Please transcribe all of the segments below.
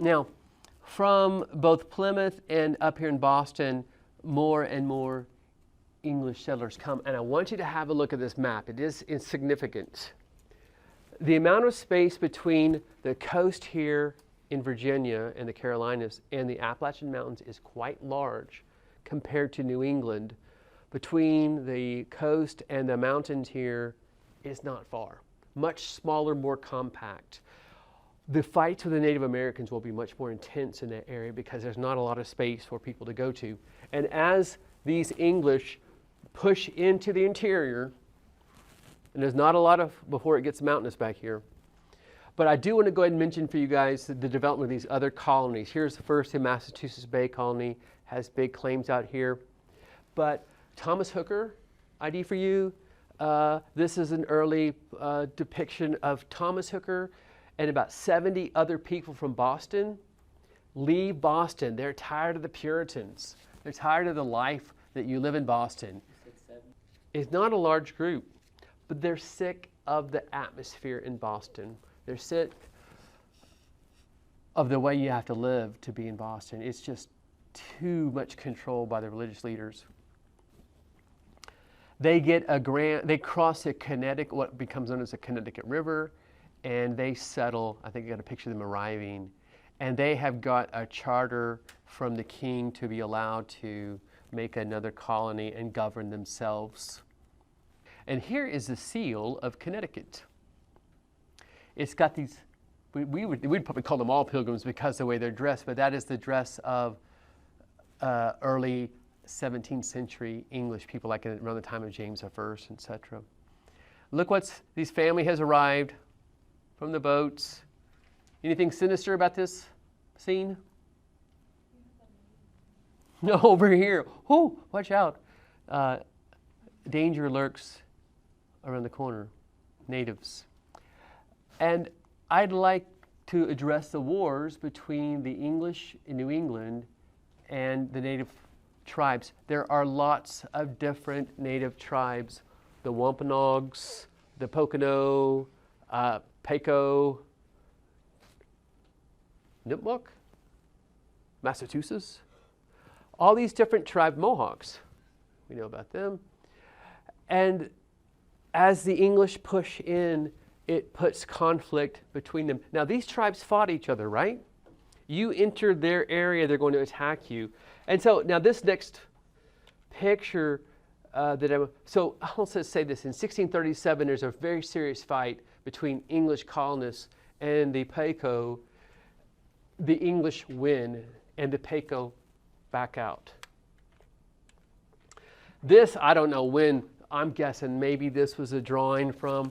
Now, from both Plymouth and up here in Boston, more and more English settlers come. And I want you to have a look at this map. It is insignificant. The amount of space between the coast here in Virginia and the Carolinas and the Appalachian Mountains is quite large compared to New England. Between the coast and the mountains here is not far. Much smaller, more compact. The fights with the Native Americans will be much more intense in that area because there's not a lot of space for people to go to. And as these English push into the interior, and there's not a lot of before it gets mountainous back here, but I do want to go ahead and mention for you guys the development of these other colonies. Here's the first in Massachusetts Bay Colony, has big claims out here. But Thomas Hooker, ID for you. This is an early depiction of Thomas Hooker and about 70 other people from Boston leave Boston. They're tired of the Puritans. They're tired of the life that you live in Boston. It's not a large group, but they're sick of the atmosphere in Boston. They're sick of the way you have to live to be in Boston. It's just too much control by the religious leaders. They get a grant, they cross the Connecticut, what becomes known as the Connecticut River, and they settle. I think I got a picture of them arriving. And they have got a charter from the king to be allowed to make another colony and govern themselves. And here is the seal of Connecticut. It's got these, we'd probably call them all pilgrims because of the way they're dressed, but that is the dress of early 17th century English people, like around the time of James I, etc. Look this family has arrived from the boats. Anything sinister about this scene? No, over here. Oh, watch out. Danger lurks around the corner. Natives. And I'd like to address the wars between the English in New England and the native tribes. There are lots of different native tribes. The Wampanoags, the Pocono, Paco, Nipmuc, Massachusetts. All these different tribes, Mohawks, we know about them. And as the English push in, it puts conflict between them. Now these tribes fought each other, right? You enter their area, they're going to attack you. And so now this next picture so I'll just say this, in 1637 there's a very serious fight between English colonists and the Paco. The English win and the Paco back out. This, I don't know when, I'm guessing maybe this was a drawing from,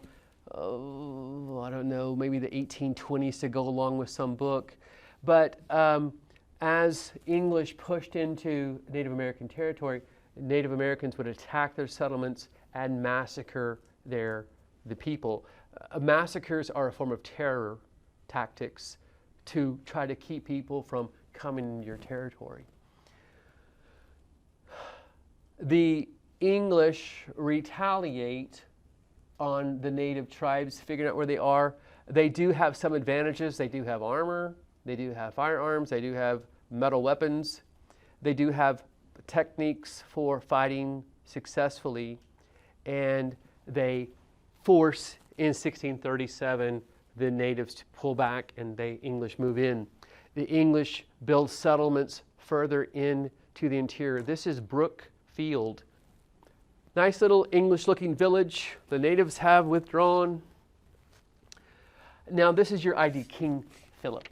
I don't know, maybe the 1820s to go along with some book. But as English pushed into Native American territory, Native Americans would attack their settlements and massacre the people. Massacres are a form of terror tactics to try to keep people from coming into your territory. The English retaliate on the native tribes, figuring out where they are. They do have some advantages. They do have armor. They do have firearms. They do have metal weapons. They do have techniques for fighting successfully. And they force, in 1637, the natives to pull back and the English move in. The English build settlements further into the interior. This is Brookfield. Nice little English-looking village. The natives have withdrawn. Now this is your ID, King Philip.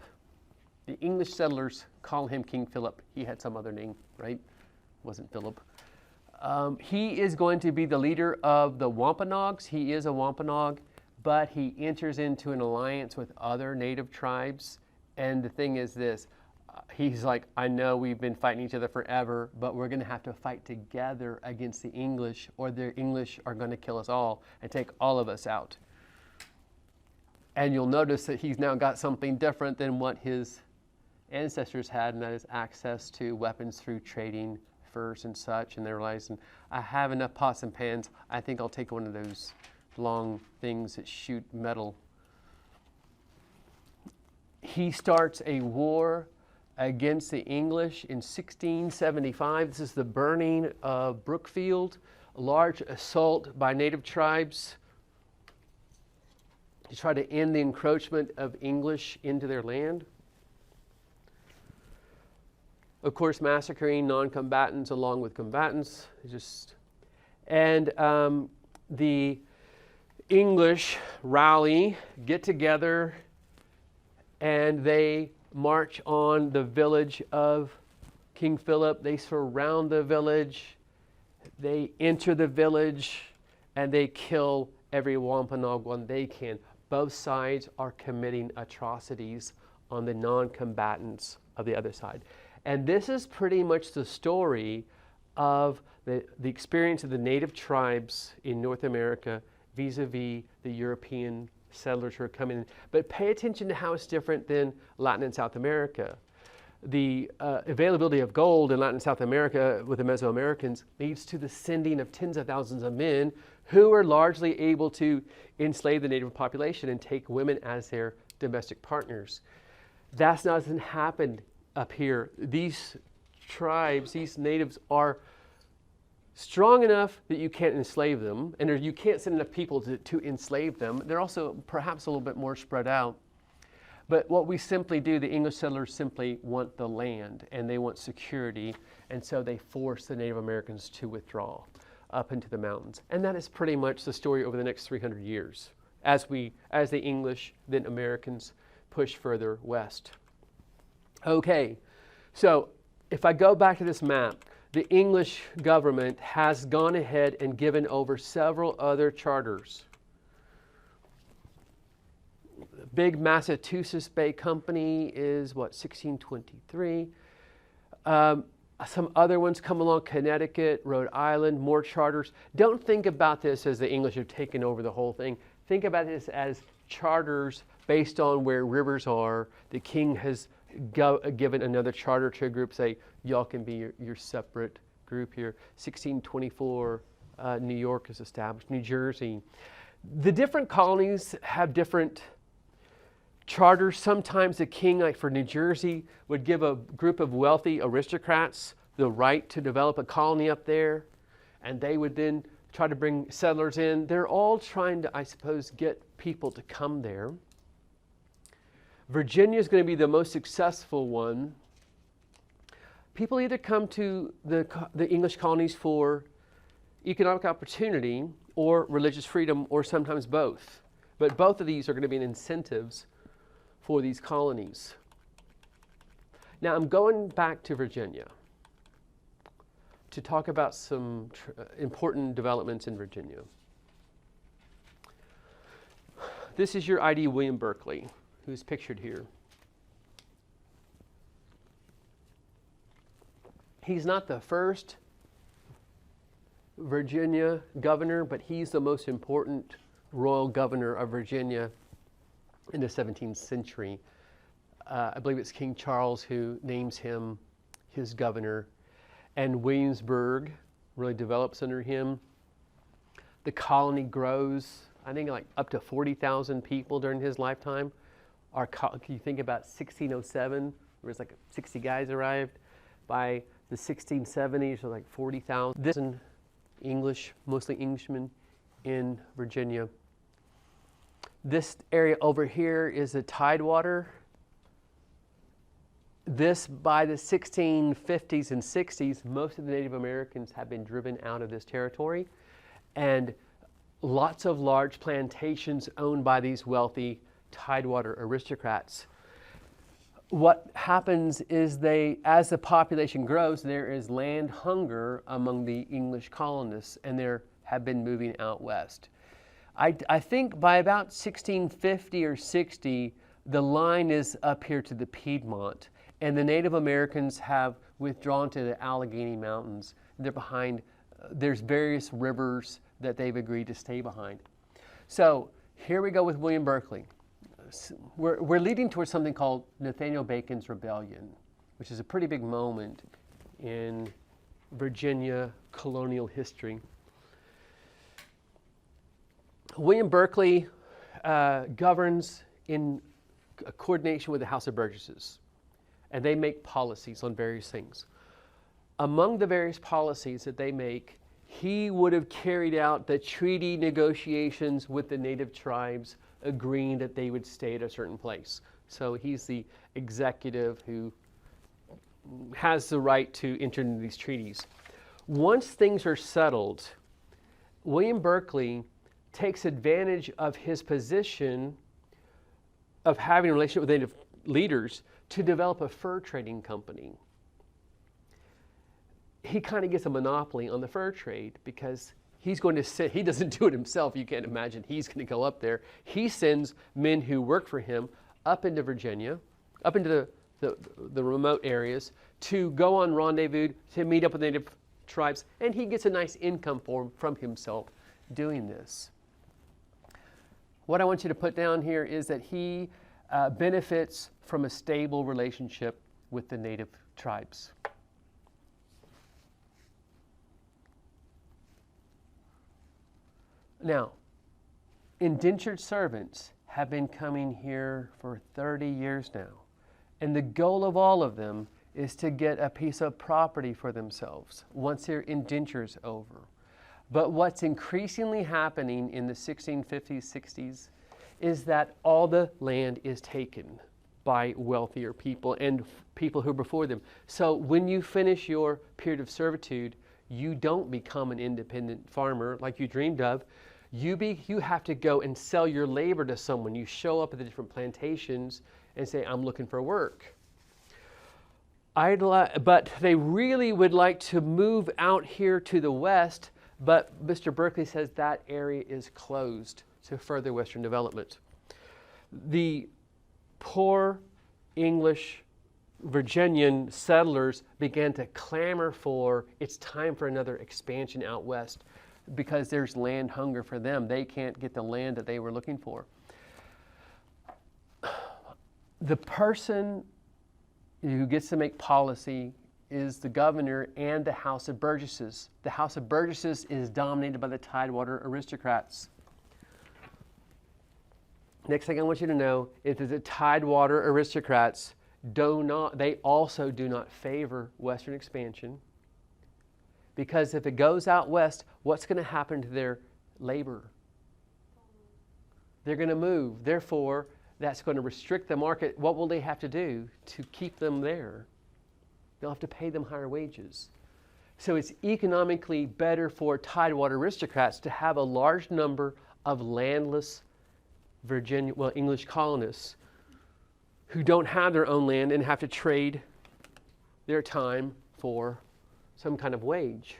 The English settlers call him King Philip. He had some other name, right? Wasn't Philip. He is going to be the leader of the Wampanoags. He is a Wampanoag, but he enters into an alliance with other native tribes. And the thing is this, he's like, I know we've been fighting each other forever, but we're going to have to fight together against the English, or the English are going to kill us all and take all of us out. And you'll notice that he's now got something different than what his ancestors had, and that is access to weapons through trading furs and such. And they're realizing, I have enough pots and pans. I think I'll take one of those long things that shoot metal. He starts a war against the English in 1675. This is the burning of Brookfield, a large assault by native tribes to try to end the encroachment of English into their land. Of course, massacring non-combatants along with combatants. And the English rally, get together, and they march on the village of King Philip. They surround the village, they enter the village, and they kill every Wampanoag one they can. Both sides are committing atrocities on the non-combatants of the other side. And this is pretty much the story of the experience of the native tribes in North America vis-a-vis the European settlers who are coming in. But pay attention to how it's different than Latin and South America. The availability of gold in Latin and South America with the Mesoamericans leads to the sending of tens of thousands of men who are largely able to enslave the native population and take women as their domestic partners. That doesn't happen up here. These tribes, these natives are strong enough that you can't enslave them, and you can't send enough people to enslave them. They're also perhaps a little bit more spread out. But what we simply do, the English settlers simply want the land and they want security, and so they force the Native Americans to withdraw up into the mountains. And that is pretty much the story over the next 300 years as the English, then Americans, push further west. Okay, so if I go back to this map, the English government has gone ahead and given over several other charters. The big Massachusetts Bay Company is, 1623. Some other ones come along, Connecticut, Rhode Island, more charters. Don't think about this as the English have taken over the whole thing. Think about this as charters based on where rivers are. The king has given another charter to a group, say, y'all can be your separate group here. 1624, New York is established, New Jersey. The different colonies have different charters. Sometimes the king, like for New Jersey, would give a group of wealthy aristocrats the right to develop a colony up there, and they would then try to bring settlers in. They're all trying to, I suppose, get people to come there. Virginia is going to be the most successful one. People either come to the English colonies for economic opportunity or religious freedom, or sometimes both. But both of these are going to be incentives for these colonies. Now I'm going back to Virginia to talk about some important developments in Virginia. This is your ID William Berkeley, who's pictured here. He's not the first Virginia governor, but he's the most important royal governor of Virginia in the 17th century. I believe it's King Charles who names him his governor, and Williamsburg really develops under him. The colony grows, I think, like up to 40,000 people during his lifetime. Can you think about 1607, where it's like 60 guys arrived? By the 1670s, so like 40,000. This is English, mostly Englishmen in Virginia. This area over here is the Tidewater. This, by the 1650s and 60s, most of the Native Americans have been driven out of this territory, and lots of large plantations owned by these wealthy Tidewater aristocrats. What happens is as the population grows, there is land hunger among the English colonists, and they have been moving out west. I think by about 1650 or 60, the line is up here to the Piedmont, and the Native Americans have withdrawn to the Allegheny Mountains. They're behind, there's various rivers that they've agreed to stay behind. So here we go with William Berkeley. We're leading towards something called Nathaniel Bacon's Rebellion, which is a pretty big moment in Virginia colonial history. William Berkeley governs in a coordination with the House of Burgesses, and they make policies on various things. Among the various policies that they make, he would have carried out the treaty negotiations with the native tribes, agreeing that they would stay at a certain place. So he's the executive who has the right to enter into these treaties. Once things are settled, William Berkeley takes advantage of his position of having a relationship with native leaders to develop a fur trading company. He kind of gets a monopoly on the fur trade because he's going to sit, he doesn't do it himself. You can't imagine he's going to go up there. He sends men who work for him up into Virginia, up into the remote areas to go on rendezvous, to meet up with native tribes, and he gets a nice income from himself doing this. What I want you to put down here is that he benefits from a stable relationship with the native tribes. Now, indentured servants have been coming here for 30 years now, and the goal of all of them is to get a piece of property for themselves once their indenture's over. But what's increasingly happening in the 1650s, 60s is that all the land is taken by wealthier people and people who are before them. So when you finish your period of servitude, you don't become an independent farmer like you dreamed of. You have to go and sell your labor to someone. You show up at the different plantations and say, I'm looking for work. But they really would like to move out here to the west, but Mr. Berkeley says that area is closed to further Western development. The poor English Virginian settlers began to clamor for, it's time for another expansion out west because there's land hunger for them. They can't get the land that they were looking for. The person who gets to make policy is the governor and the House of Burgesses. The House of Burgesses is dominated by the Tidewater aristocrats. Next thing I want you to know is that the Tidewater aristocrats they also do not favor Western expansion, because if it goes out west, what's going to happen to their labor? They're going to move. Therefore, that's going to restrict the market. What will they have to do to keep them there? They'll have to pay them higher wages. So it's economically better for Tidewater aristocrats to have a large number of landless English colonists who don't have their own land and have to trade their time for some kind of wage.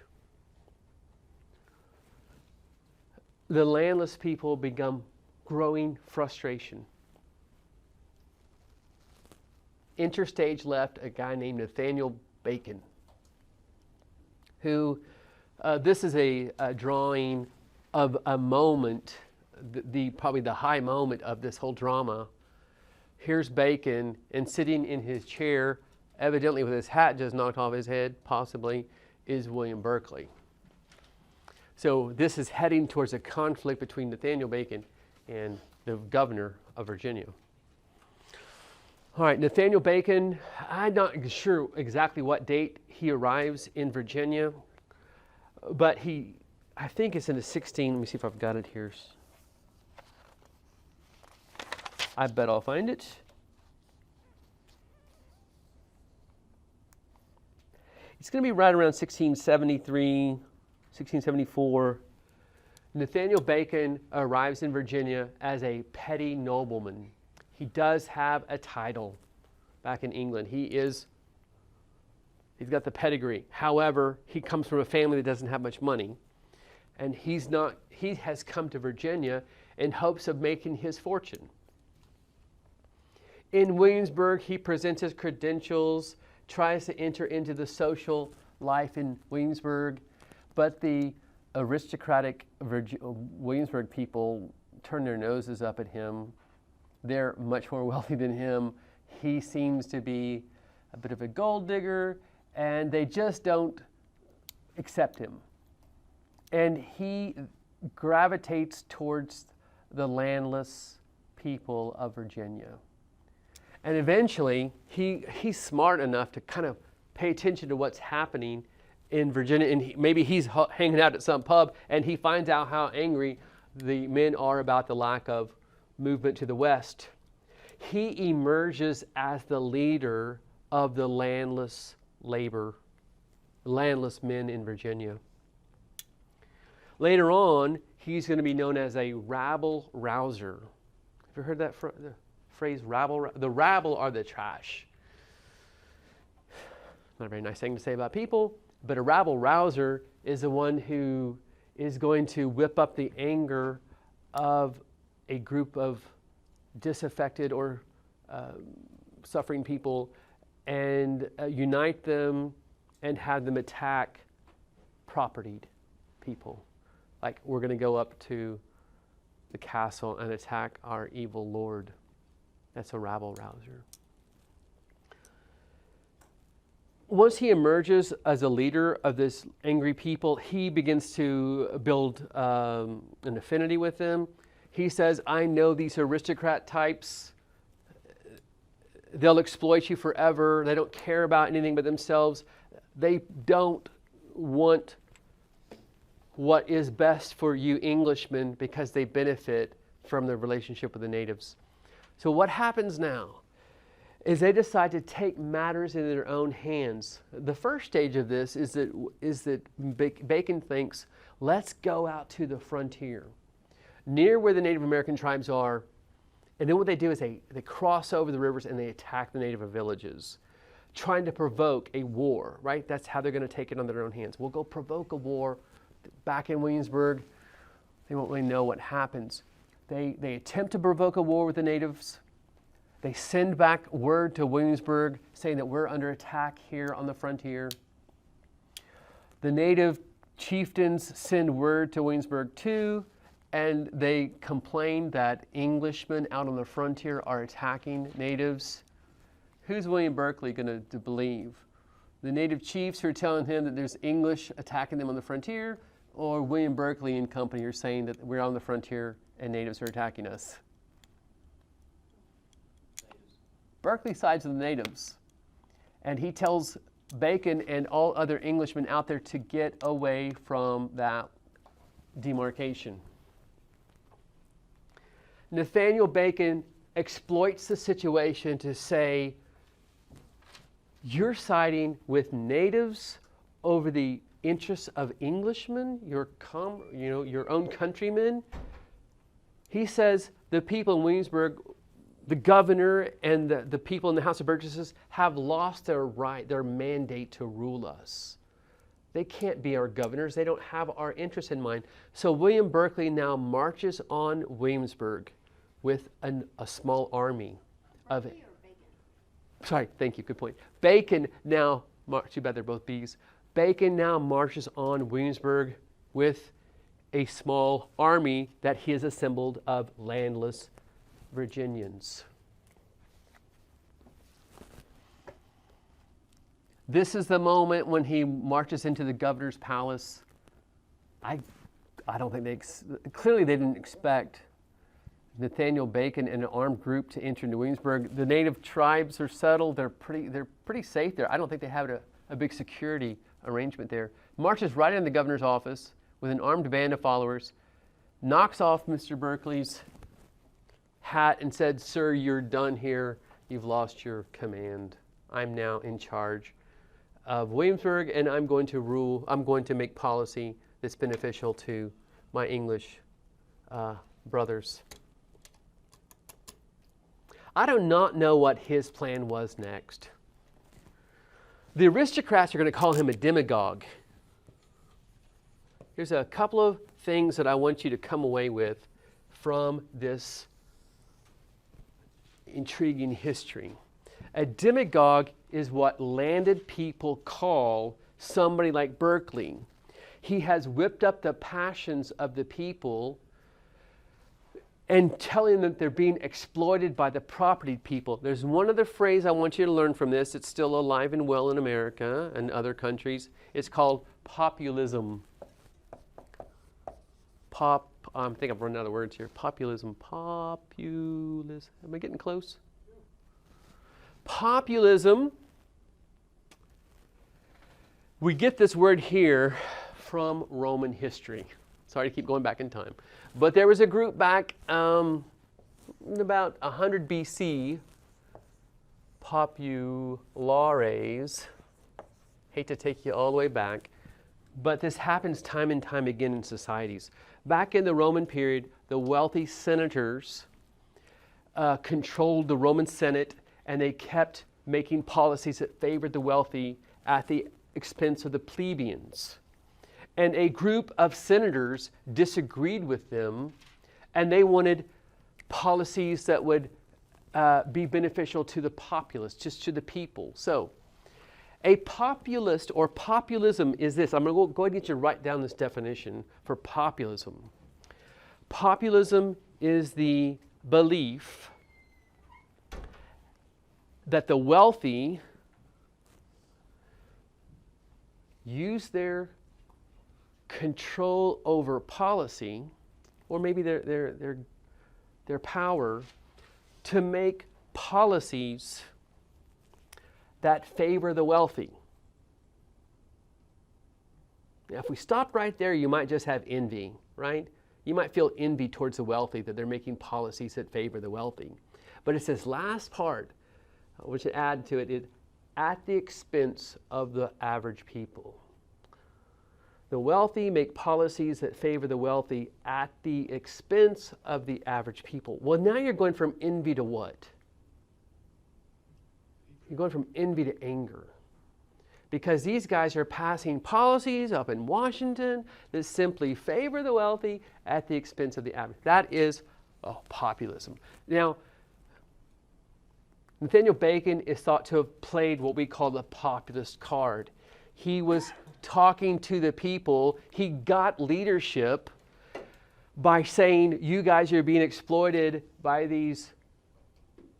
The landless people become growing frustration. Interstage left a guy named Nathaniel Bacon, who, this is a drawing of a moment, probably the high moment of this whole drama. Here's Bacon, and sitting in his chair, evidently with his hat just knocked off his head, possibly, is William Berkeley. So this is heading towards a conflict between Nathaniel Bacon and the governor of Virginia. All right, Nathaniel Bacon, I'm not sure exactly what date he arrives in Virginia, but I think it's in the 16, let me see if I've got it here. I bet I'll find it. It's going to be right around 1673, 1674. Nathaniel Bacon arrives in Virginia as a petty nobleman. He does have a title back in England. He's got the pedigree. However, he comes from a family that doesn't have much money. And he has come to Virginia in hopes of making his fortune. In Williamsburg, he presents his credentials, tries to enter into the social life in Williamsburg, but the aristocratic Williamsburg people turn their noses up at him. They're much more wealthy than him. He seems to be a bit of a gold digger, and they just don't accept him. And he gravitates towards the landless people of Virginia. And eventually, he's smart enough to kind of pay attention to what's happening in Virginia. And maybe he's hanging out at some pub, and he finds out how angry the men are about the lack of movement to the west. He emerges as the leader of the landless men in Virginia. Later on, he's going to be known as a rabble rouser. Have you heard that phrase, rabble? The rabble are the trash. Not a very nice thing to say about people, but a rabble rouser is the one who is going to whip up the anger of a group of disaffected or suffering people and unite them and have them attack propertied people. Like, we're going to go up to the castle and attack our evil lord. That's a rabble rouser. Once he emerges as a leader of this angry people, he begins to build an affinity with them. He says, I know these aristocrat types. They'll exploit you forever. They don't care about anything but themselves. They don't want what is best for you Englishmen because they benefit from their relationship with the natives. So what happens now is they decide to take matters in their own hands. The first stage of this is that Bacon thinks, let's go out to the frontier, near where the Native American tribes are. And then what they do is they cross over the rivers and they attack the native villages, trying to provoke a war, right? That's how they're going to take it on their own hands. We'll go provoke a war back in Williamsburg. They won't really know what happens. They attempt to provoke a war with the natives. They send back word to Williamsburg saying that we're under attack here on the frontier. The native chieftains send word to Williamsburg too, and they complain that Englishmen out on the frontier are attacking natives. Who's William Berkeley going to believe? The native chiefs who are telling him that there's English attacking them on the frontier, or William Berkeley and company are saying that we're on the frontier and natives are attacking us? Berkeley sides with the natives. And he tells Bacon and all other Englishmen out there to get away from that demarcation. Nathaniel Bacon exploits the situation to say, you're siding with natives over the interests of Englishmen, your own countrymen. He says the people in Williamsburg, the governor and the people in the House of Burgesses have lost their right, their mandate to rule us. They can't be our governors. They don't have our interests in mind. So William Berkeley now marches on Williamsburg with a small army of... Berkeley or Bacon? Sorry, thank you, good point. Bacon now, too bad they're both B's. Bacon now marches on Williamsburg with a small army that he has assembled of landless Virginians. This is the moment when he marches into the governor's palace. I don't think clearly they didn't expect Nathaniel Bacon and an armed group to enter into Williamsburg. The native tribes are settled. They're pretty safe there. I don't think they have a big security arrangement there. Marches right in the governor's office with an armed band of followers, knocks off Mr. Berkeley's hat and said, "Sir, you're done here. You've lost your command. I'm now in charge of Williamsburg, and I'm going to rule. I'm going to make policy that's beneficial to my English brothers." I do not know what his plan was next. The aristocrats are going to call him a demagogue. Here's a couple of things that I want you to come away with from this intriguing history. A demagogue is what landed people call somebody like Berkeley. He has whipped up the passions of the people and telling them they're being exploited by the propertied people. There's one other phrase I want you to learn from this. It's still alive and well in America and other countries. It's called populism. I think I'm running out of words here. Populism. Am I getting close? Populism, we get this word here from Roman history. Sorry to keep going back in time. But there was a group back in about 100 BC, populares. Hate to take you all the way back, but this happens time and time again in societies. Back in the Roman period, the wealthy senators controlled the Roman Senate, and they kept making policies that favored the wealthy at the expense of the plebeians. And a group of senators disagreed with them, and they wanted policies that would be beneficial to the populace, just to the people. So, a populist or populism is this. I'm going to go ahead and get you to write down this definition for populism. Populism is the belief that the wealthy use their control over policy, or maybe their power, to make policies that favor the wealthy. Now, if we stop right there, you might just have envy, right? You might feel envy towards the wealthy, that they're making policies that favor the wealthy. But it's this last part, which to add to it, is at the expense of the average people. The wealthy make policies that favor the wealthy at the expense of the average people. Well, now you're going from envy to what? You're going from envy to anger. Because these guys are passing policies up in Washington that simply favor the wealthy at the expense of the average. That is populism. Now, Nathaniel Bacon is thought to have played what we call the populist card. He was talking to the people. He got leadership by saying, you guys are being exploited by these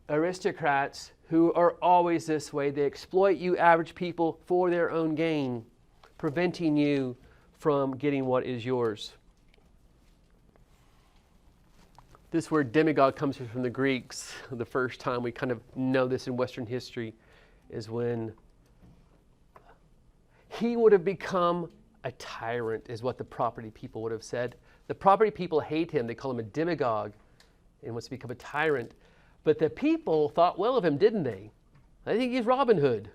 aristocrats who are always this way. They exploit you average people for their own gain, preventing you from getting what is yours. This word demagogue comes from the Greeks. The first time we kind of know this in Western history is when he would have become a tyrant, is what the property people would have said. The property people hate him. They call him a demagogue and wants to become a tyrant. But the people thought well of him, didn't they? I think he's Robin Hood.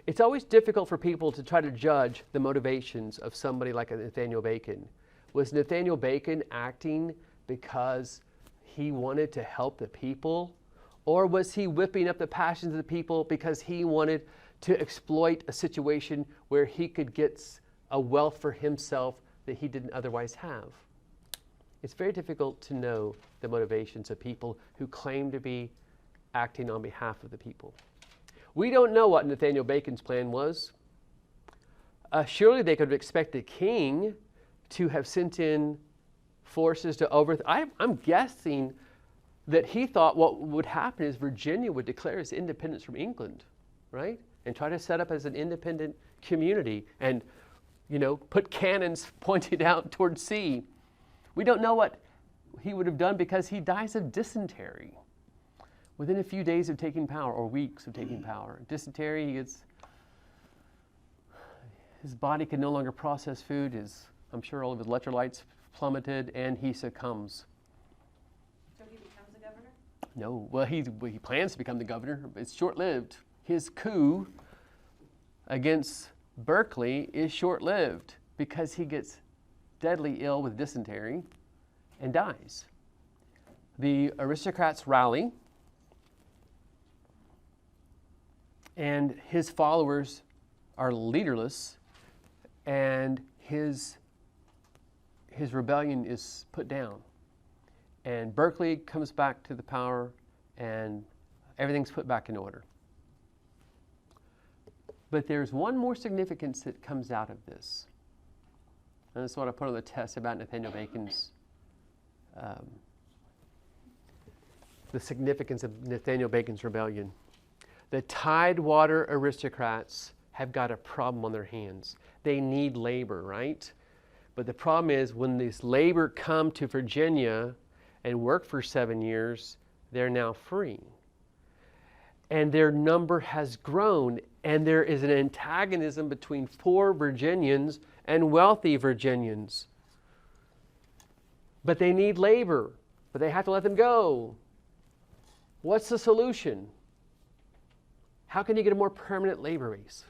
It's always difficult for people to try to judge the motivations of somebody like Nathaniel Bacon. Was Nathaniel Bacon acting because he wanted to help the people? Or was he whipping up the passions of the people because he wanted to exploit a situation where he could get a wealth for himself that he didn't otherwise have? It's very difficult to know the motivations of people who claim to be acting on behalf of the people. We don't know what Nathaniel Bacon's plan was. Surely they could expect the king to have sent in forces to overthrow. I'm guessing that he thought what would happen is Virginia would declare its independence from England, right? And try to set up as an independent community and, put cannons pointed out towards sea. We don't know what he would have done because he dies of dysentery within a few days of taking power, or weeks of taking power. Dysentery, his body can no longer process food. I'm sure all of his electrolytes plummeted, and he succumbs. So he becomes a governor? No, well, he plans to become the governor. It's short-lived. His coup against Berkeley is short-lived because he gets deadly ill with dysentery and dies. The aristocrats rally, and his followers are leaderless, and his rebellion is put down. And Berkeley comes back to the power, and everything's put back in order. But there's one more significance that comes out of this. And that's what I put on the test about Nathaniel Bacon's, the significance of Nathaniel Bacon's rebellion. The Tidewater aristocrats have got a problem on their hands. They need labor, right? But the problem is when this labor come to Virginia and work for 7 years, they're now free. and their number has grown, and there is an antagonism between poor Virginians and wealthy Virginians. But they need labor, but they have to let them go. What's the solution? How can you get a more permanent labor base?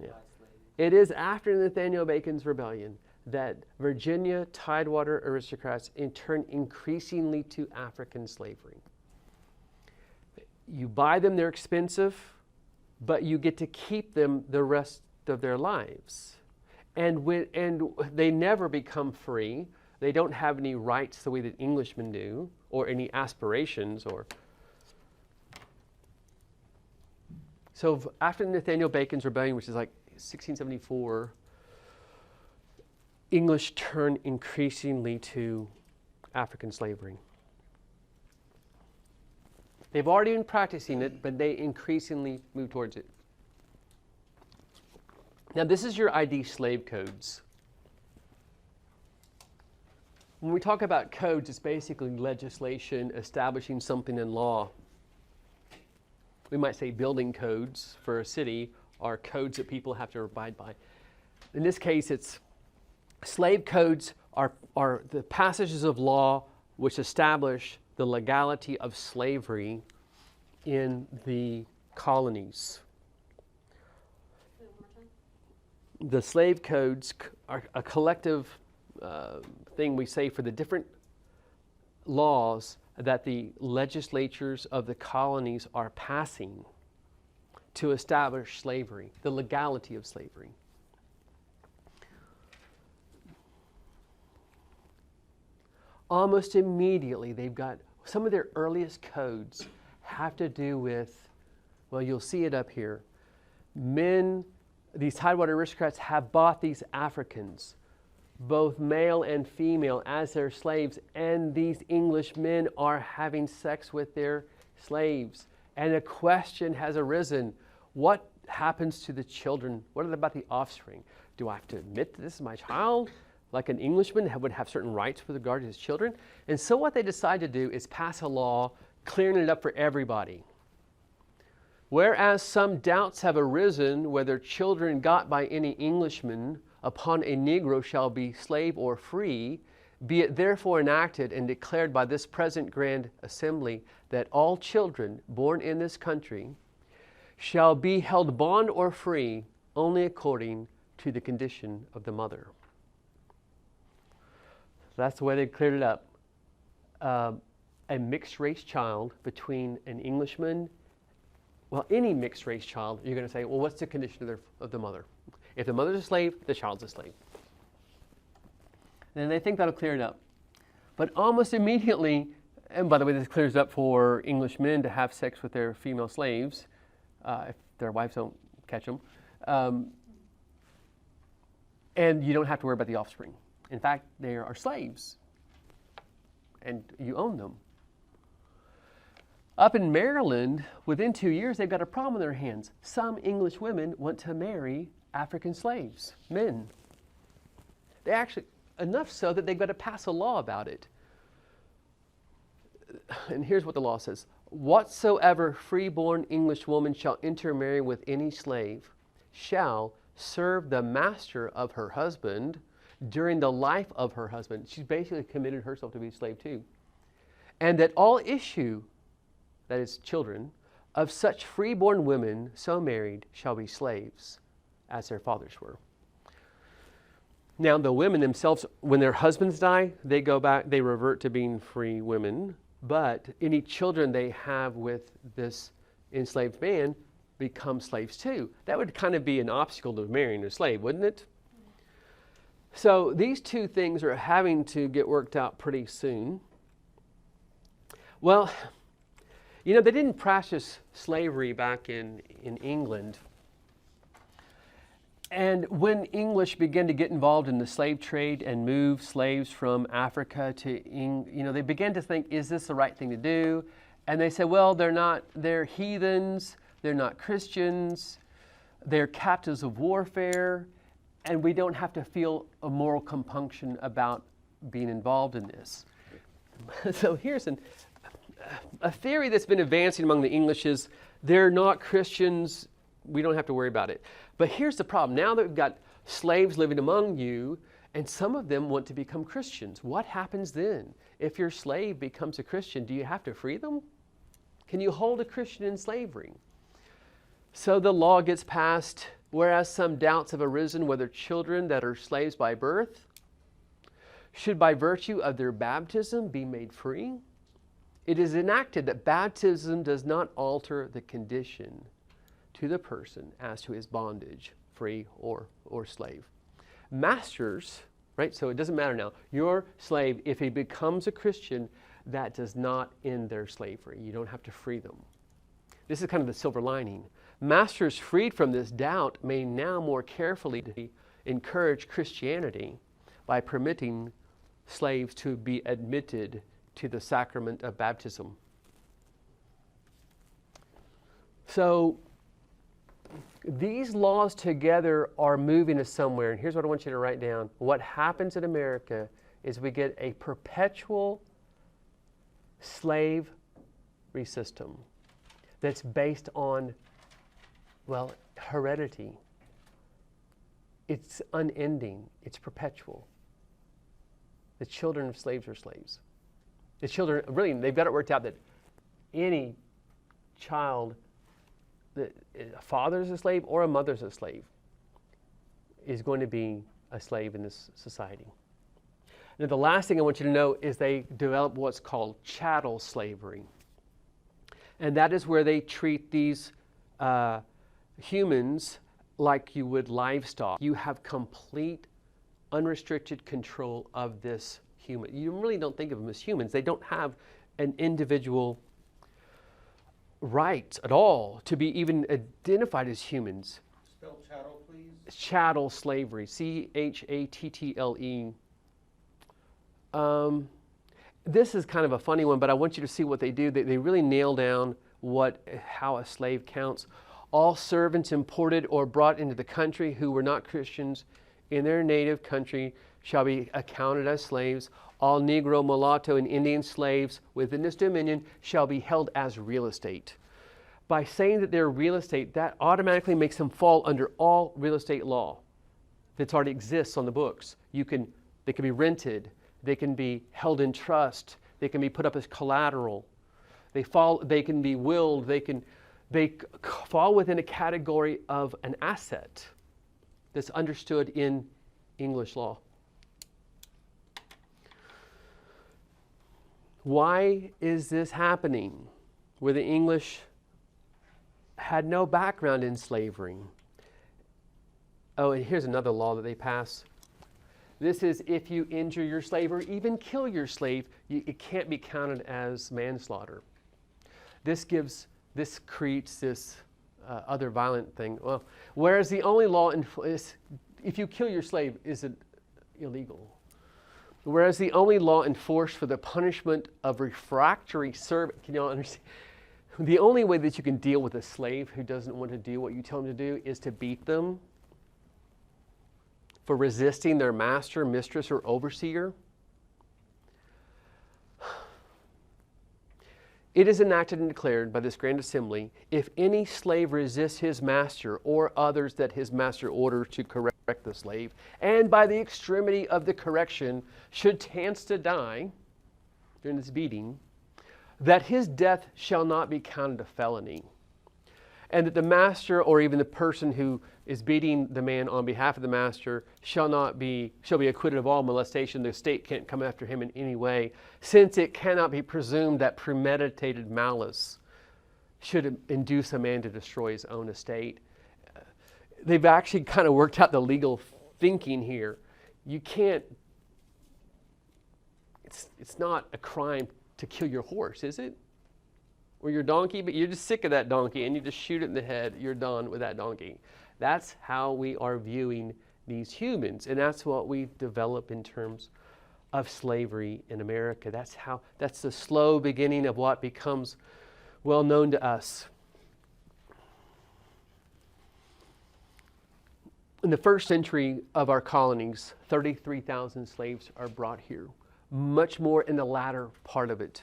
Yeah. It is after Nathaniel Bacon's rebellion that Virginia Tidewater aristocrats turn increasingly to African slavery. You buy them, they're expensive, but you get to keep them the rest of their lives. And they never become free. They don't have any rights the way that Englishmen do, or any aspirations. So after Nathaniel Bacon's rebellion, which is like 1674, English turn increasingly to African slavery. They've already been practicing it, but they increasingly move towards it. Now, this is your ID slave codes. When we talk about codes, it's basically legislation establishing something in law. We might say building codes for a city are codes that people have to abide by. In this case, it's slave codes are the passages of law which establish the legality of slavery in the colonies. The slave codes are a collective thing we say for the different laws that the legislatures of the colonies are passing to establish slavery, the legality of slavery. Almost immediately, they've got some of their earliest codes have to do with, well, you'll see it up here. These Tidewater aristocrats have bought these Africans, both male and female, as their slaves, and these English men are having sex with their slaves. And a question has arisen: what happens to the children? What about the offspring? Do I have to admit that this is my child? Like an Englishman would have certain rights with regard to his children. And so what they decide to do is pass a law clearing it up for everybody. Whereas some doubts have arisen whether children got by any Englishman upon a Negro shall be slave or free, be it therefore enacted and declared by this present Grand Assembly that all children born in this country shall be held bond or free only according to the condition of the mother. That's the way they cleared it up. A mixed race child between an Englishman, well, any mixed race child, you're going to say, well, what's the condition of the mother? If the mother's a slave, the child's a slave. And they think that'll clear it up. But almost immediately, and by the way, this clears up for English men to have sex with their female slaves, if their wives don't catch them. And you don't have to worry about the offspring. In fact, they are slaves, and you own them. Up in Maryland, within 2 years, they've got a problem on their hands. Some English women want to marry African slaves, men. They actually, enough so that they've got to pass a law about it. And here's what the law says: whatsoever freeborn English woman shall intermarry with any slave shall serve the master of her husband during the life of her husband. She's basically committed herself to be a slave too. And that all issue, that is children, of such freeborn women so married shall be slaves, as their fathers were. Now the women themselves, when their husbands die, they go back, they revert to being free women, but any children they have with this enslaved man become slaves too. That would kind of be an obstacle to marrying a slave, wouldn't it? So these two things are having to get worked out pretty soon. Well, you know, they didn't practice slavery back in England. And when English began to get involved in the slave trade and move slaves from Africa to they began to think, is this the right thing to do? And they said, well, they're heathens, they're not Christians, they're captives of warfare, and we don't have to feel a moral compunction about being involved in this. So here's a theory that's been advancing among the English is they're not Christians. We don't have to worry about it. But here's the problem. Now that we've got slaves living among you, and some of them want to become Christians, what happens then? If your slave becomes a Christian, do you have to free them? Can you hold a Christian in slavery? So the law gets passed, whereas some doubts have arisen whether children that are slaves by birth should by virtue of their baptism be made free. It is enacted that baptism does not alter the condition to the person as to his bondage, free or slave. Masters, right, so it doesn't matter now. Your slave, if he becomes a Christian, that does not end their slavery. You don't have to free them. This is kind of the silver lining. Masters freed from this doubt may now more carefully encourage Christianity by permitting slaves to be admitted to the sacrament of baptism. So these laws together are moving us somewhere. And here's what I want you to write down. What happens in America is we get a perpetual slavery system that's based on, well, heredity. It's unending. It's perpetual. The children of slaves are slaves. The children, really, they've got it worked out that any child that a father is a slave or a mother is a slave is going to be a slave in this society. Now, the last thing I want you to know is they develop what's called chattel slavery. And that is where they treat these humans like you would livestock. You have complete, unrestricted control of this human. You really don't think of them as humans. They don't have an individual right at all to be even identified as humans. Spell chattel, please. Chattel slavery, C-H-A-T-T-L-E. This is kind of a funny one, but I want you to see what they do. They really nail down how a slave counts. All servants imported or brought into the country who were not Christians in their native country shall be accounted as slaves. All Negro, mulatto, and Indian slaves within this dominion shall be held as real estate. By saying that they're real estate, that automatically makes them fall under all real estate law that already exists on the books. They can be rented. They can be held in trust. They can be put up as collateral. They can be willed. They fall within a category of an asset that's understood in English law. Why is this happening where the English had no background in slavery? Oh, and here's another law that they pass. This is if you injure your slave or even kill your slave, it can't be counted as manslaughter. This creates this other violent thing. Well, whereas the only law is if you kill your slave, is it illegal? Whereas the only law enforced for the punishment of refractory servant, can you all understand? The only way that you can deal with a slave who doesn't want to do what you tell him to do is to beat them for resisting their master, mistress, or overseer. It is enacted and declared by this grand assembly, if any slave resists his master or others that his master orders to correct the slave, and by the extremity of the correction should chance to die during this beating, that his death shall not be counted a felony, and that the master or even the person who is beating the man on behalf of the master shall be acquitted of all molestation. The state can't come after him in any way, since it cannot be presumed that premeditated malice should induce a man to destroy his own estate. They've actually kind of worked out the legal thinking here. You can't, it's not a crime to kill your horse, is it? Or your donkey, but you're just sick of that donkey and you just shoot it in the head, you're done with that donkey. That's how we are viewing these humans, and that's what we've developed in terms of slavery in America. That's the slow beginning of what becomes well known to us. In the first century of our colonies, 33,000 slaves are brought here, much more in the latter part of it.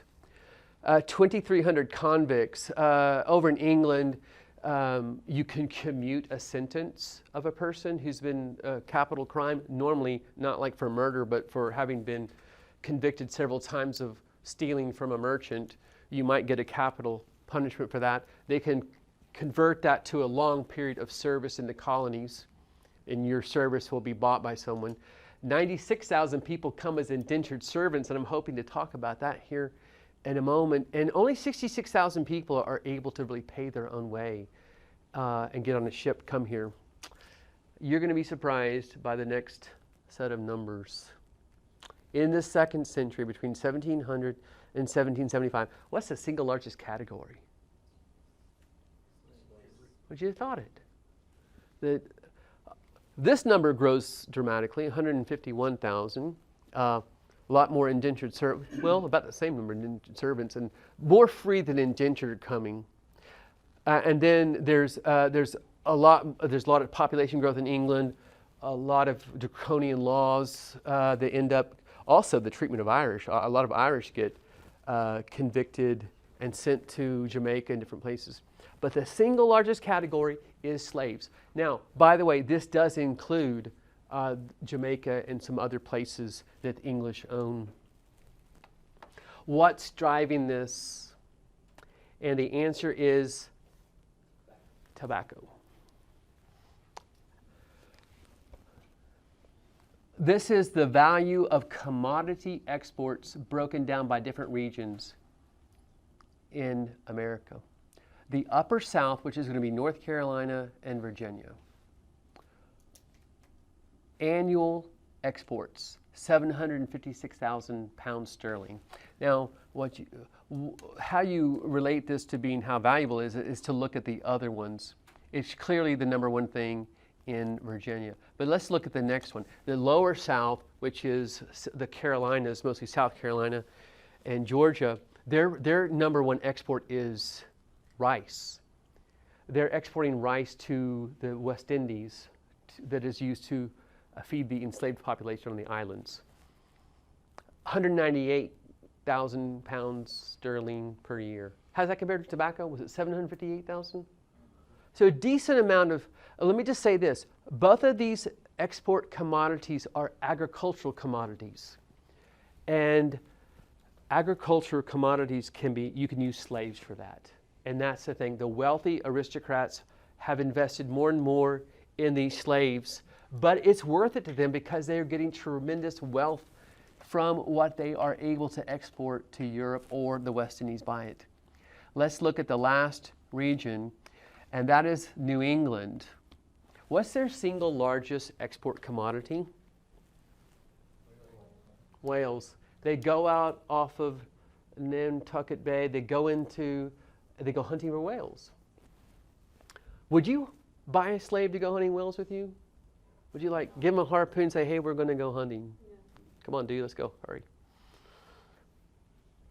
2,300 convicts. Over in England, you can commute a sentence of a person who's been a capital crime, normally not like for murder, but for having been convicted several times of stealing from a merchant. You might get a capital punishment for that. They can convert that to a long period of service in the colonies, and your service will be bought by someone. 96,000 people come as indentured servants, and I'm hoping to talk about that here in a moment. And only 66,000 people are able to really pay their own way and get on a ship, come here. You're going to be surprised by the next set of numbers. In the 2nd century, between 1700 and 1775, what's the single largest category? Would you have thought it? This number grows dramatically, 151,000. A lot more indentured servants, well, about the same number of indentured servants, and more free than indentured coming. And then there's a lot of population growth in England, a lot of draconian laws that end up, also the treatment of Irish. A lot of Irish get convicted and sent to Jamaica and different places. But the single largest category is slaves. Now, by the way, this does include Jamaica and some other places that the English own. What's driving this? And the answer is tobacco. This is the value of commodity exports broken down by different regions in America. The Upper South, which is going to be North Carolina and Virginia. Annual exports, 756,000 pounds sterling. Now, how you relate this to being how valuable it is to look at the other ones. It's clearly the number one thing in Virginia. But let's look at the next one. The Lower South, which is the Carolinas, mostly South Carolina and Georgia, their number one export is rice. They're exporting rice to the West Indies that is used to feed the enslaved population on the islands. 198,000 pounds sterling per year. How's that compared to tobacco? Was it 758,000? So a decent amount of, let me just say this, both of these export commodities are agricultural commodities. And agricultural commodities you can use slaves for that. And that's the thing. The wealthy aristocrats have invested more and more in these slaves, but it's worth it to them because they are getting tremendous wealth from what they are able to export to Europe or the West Indies by it. Let's look at the last region, and that is New England. What's their single largest export commodity? Whales. They go out off of Nantucket Bay, they go hunting for whales. Would you buy a slave to go hunting whales with you? Would you give them a harpoon and say, hey, we're going to go hunting? Yeah. Come on, dude, let's go, hurry.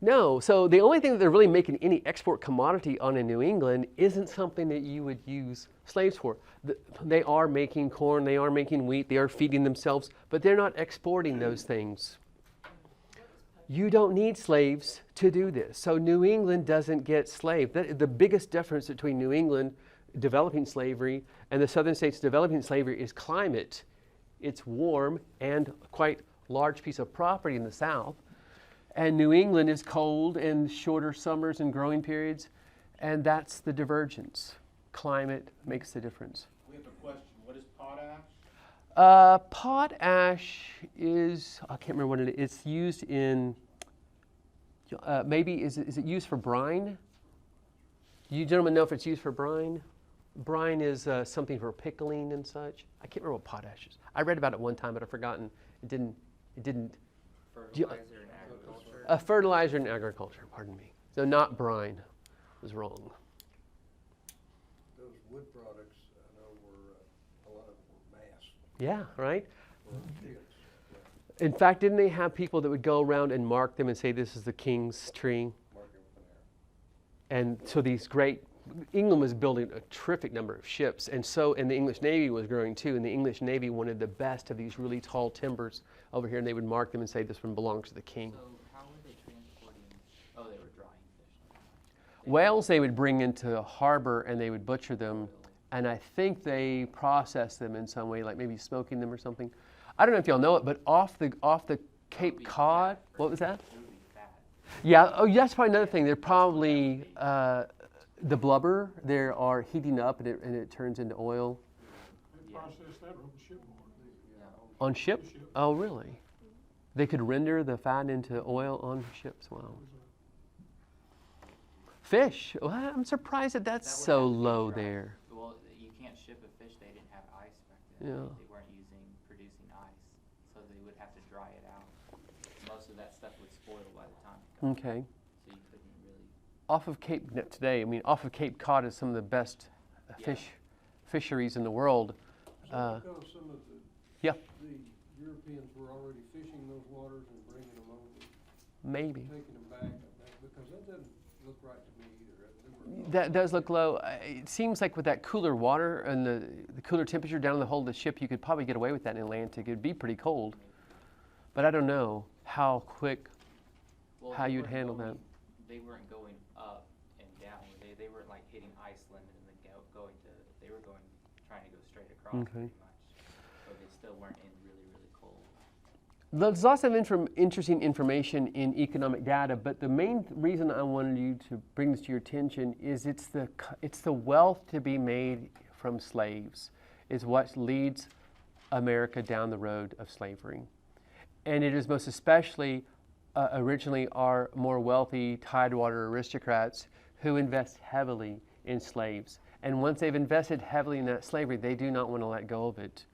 No, so the only thing that they're really making any export commodity on in New England isn't something that you would use slaves for. They are making corn, they are making wheat, they are feeding themselves, but they're not exporting those things. You don't need slaves to do this. So New England doesn't get slaves. The biggest difference between New England developing slavery and the southern states developing slavery is climate. It's warm and quite large piece of property in the south. And New England is cold and shorter summers and growing periods. And that's the divergence. Climate makes the difference. We have a question. What is potash? Potash is, I can't remember what it is. It's used in, maybe, is it used for brine? Do you gentlemen know if it's used for brine? Brine is something for pickling and such. I can't remember what potash is. I read about it one time, but I've forgotten. It didn't. Fertilizer in agriculture? A fertilizer in agriculture, pardon me. So not brine. I was wrong. Those wood products, I know a lot of them were mass. Yeah, right? For kids. Yeah. In fact, didn't they have people that would go around and mark them and say, this is the king's tree? Mark it with an arrow. And so these great, England was building a terrific number of ships, and the English Navy was growing too, and the English Navy wanted the best of these really tall timbers over here, and they would mark them and say, this one belongs to the king. So how were they transporting? Oh, they were drying fish. Whales they would bring into a harbor and they would butcher them, and I think they process them in some way, like maybe smoking them or something. I don't know if y'all know it, but off the Cape Cod, what was that? Yeah, oh, that's probably another thing. They're probably the blubber. They are heating up and it turns into oil. They process that on shipboard. On ship? Oh, really? They could render the fat into oil on ships. Wow. Fish. Well, I'm surprised that's That would so have to be low dry. there. Well, you can't ship a fish. They didn't have ice back then. Yeah. They weren't producing ice, so they would have to dry it out. Most of that stuff would spoil by the time it got. Okay. So you couldn't really. Off of off of Cape Cod is some of the best fisheries in the world. So because some of Yeah. the Europeans were already fishing those waters and bringing them over, Maybe. taking them back, because that doesn't look right to me either. That does look low. It seems like with that cooler water and the cooler temperature down in the hold of the ship, you could probably get away with that in the Atlantic. It'd be pretty cold. But I don't know how quick, Well, how they you'd weren't handle going- that. They weren't going up and down. They weren't like hitting Iceland and then going to. They were trying to go straight across Okay. pretty much. So they still weren't in really cold. There's lots of interesting information in economic data, but the main reason I wanted you to bring this to your attention is it's the wealth to be made from slaves is what leads America down the road of slavery. And it is most especially originally our more wealthy Tidewater aristocrats who invest heavily in slaves. And once they've invested heavily in that slavery, they do not want to let go of it.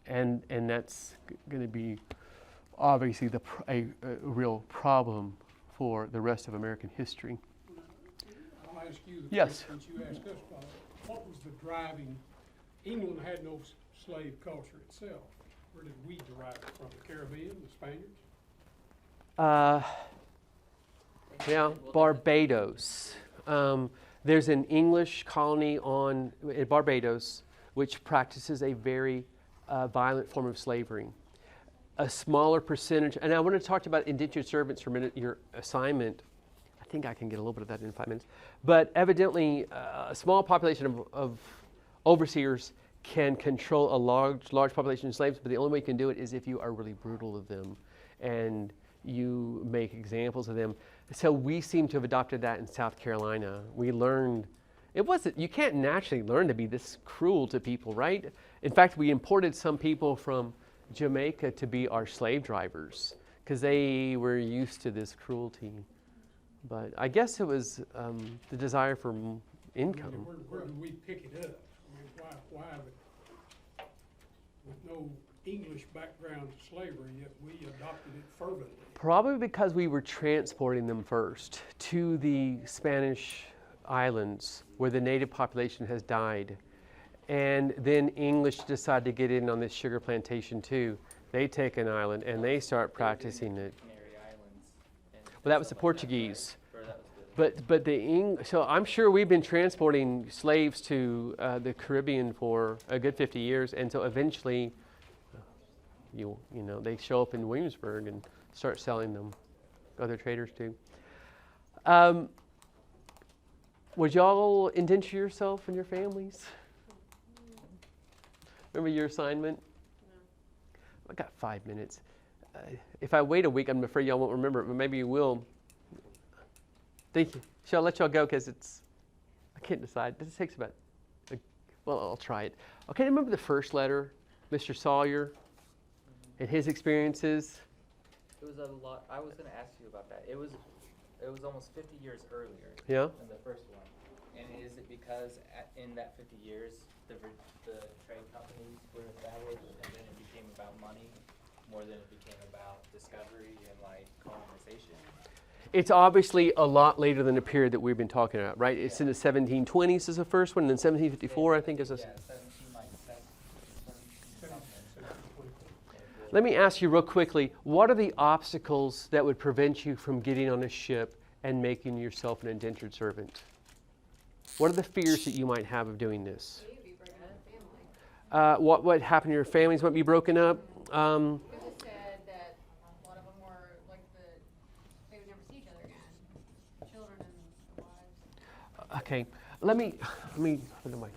And that's going to be obviously a real problem for the rest of American history. I'll ask you the Yes. question that you asked us about. What was the driving? England had no slave culture itself. Where did we derive it from? The Caribbean, the Spaniards? Barbados. There's an English colony in Barbados which practices a very violent form of slavery. A smaller percentage, and I want to talk about indentured servants for a minute, your assignment. I think I can get a little bit of that in 5 minutes. But evidently, a small population of overseers can control a large population of slaves, but the only way you can do it is if you are really brutal to them and you make examples of them. So we seem to have adopted that in South Carolina. We learned, you can't naturally learn to be this cruel to people, right? In fact, we imported some people from Jamaica to be our slave drivers because they were used to this cruelty. But I guess it was the desire for income. Where did we pick it up? I mean, why with no English background to slavery, yet we adopted it fervently? Probably because we were transporting them first to the Spanish islands where the native population has died. And then English decide to get in on this sugar plantation too. They take an island and they start practicing it. Canary Islands. Well, that was the Portuguese. So I'm sure we've been transporting slaves to the Caribbean for a good 50 years, and so eventually, they show up in Williamsburg and start selling them. Other traders too. Would y'all indenture yourself and your families? Remember your assignment? No. I got 5 minutes. If I wait a week, I'm afraid y'all won't remember it, but maybe you will. Thank you. Shall I let y'all go because I can't decide. This takes about, I'll try it. Okay, remember the first letter, Mr. Sawyer, and his experiences? It was a lot. I was going to ask you about that. It was almost 50 years earlier. Yeah. Than the first one. And is it because in that 50 years the trade companies were established, and then it became about money more than it became about discovery and colonization? It's obviously a lot later than the period that we've been talking about, right? It's in the 1720s is the first one, and then 1754, I think, is a... Yeah, 1797. Let me ask you real quickly, what are the obstacles that would prevent you from getting on a ship and making yourself an indentured servant? What are the fears that you might have of doing this? You'd be breaking up a family. What happened? Your families might be broken up? It was said that a lot of them were they would never see each other again. Children and Okay, let me put it away.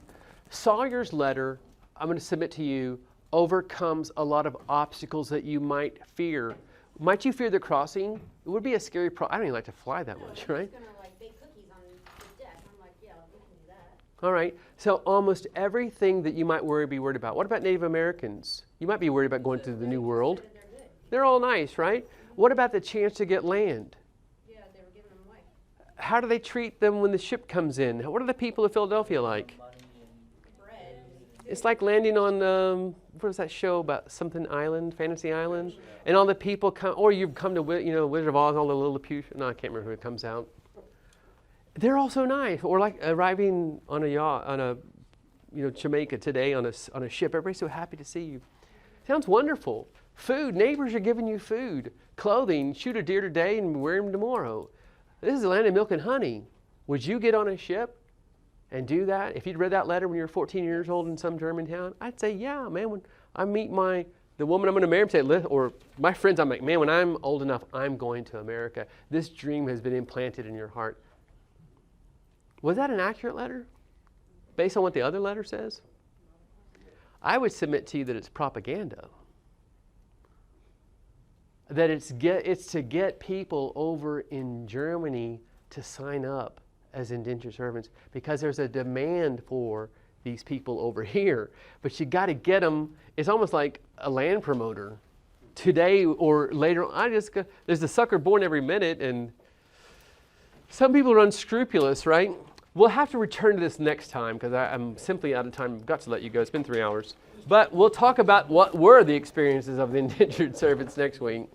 Sawyer's letter, I'm going to submit to you, overcomes a lot of obstacles that you might fear. Might you fear the crossing? It would be a scary I don't even like to fly that much, right? He's gonna like bake cookies on the deck. I'm like, yeah, we can do that. All right, so almost everything that you might be worried about. What about Native Americans? You might be worried about going to the New World. They're good. They're all nice, right? What about the chance to get land? Yeah, they were giving them away. How do they treat them when the ship comes in? What are the people of Philadelphia like? Money and Bread. It's like landing on, what is that show about something island, Fantasy Island? And all the people come, or you've come to, Wizard of Oz, all the Lilliputian, no, I can't remember who it comes out. They're all so nice. Or like arriving on a yacht, on a, Jamaica today on a ship. Everybody's so happy to see you. Sounds wonderful. Food, neighbors are giving you food. Clothing, shoot a deer today and wear them tomorrow. This is the land of milk and honey. Would you get on a ship and do that? If you'd read that letter when you were 14 years old in some German town, I'd say, yeah, man, when I meet the woman I'm going to marry, or my friends, I'm like, man, when I'm old enough, I'm going to America. This dream has been implanted in your heart. Was that an accurate letter based on what the other letter says? I would submit to you that it's propaganda. That it's to get people over in Germany to sign up as indentured servants because there's a demand for these people over here. But you got to get them. It's almost like a land promoter. Today or later on, there's a sucker born every minute, and some people are unscrupulous, right? We'll have to return to this next time because I'm simply out of time. I've got to let you go. It's been 3 hours. But we'll talk about what were the experiences of the indentured servants next week.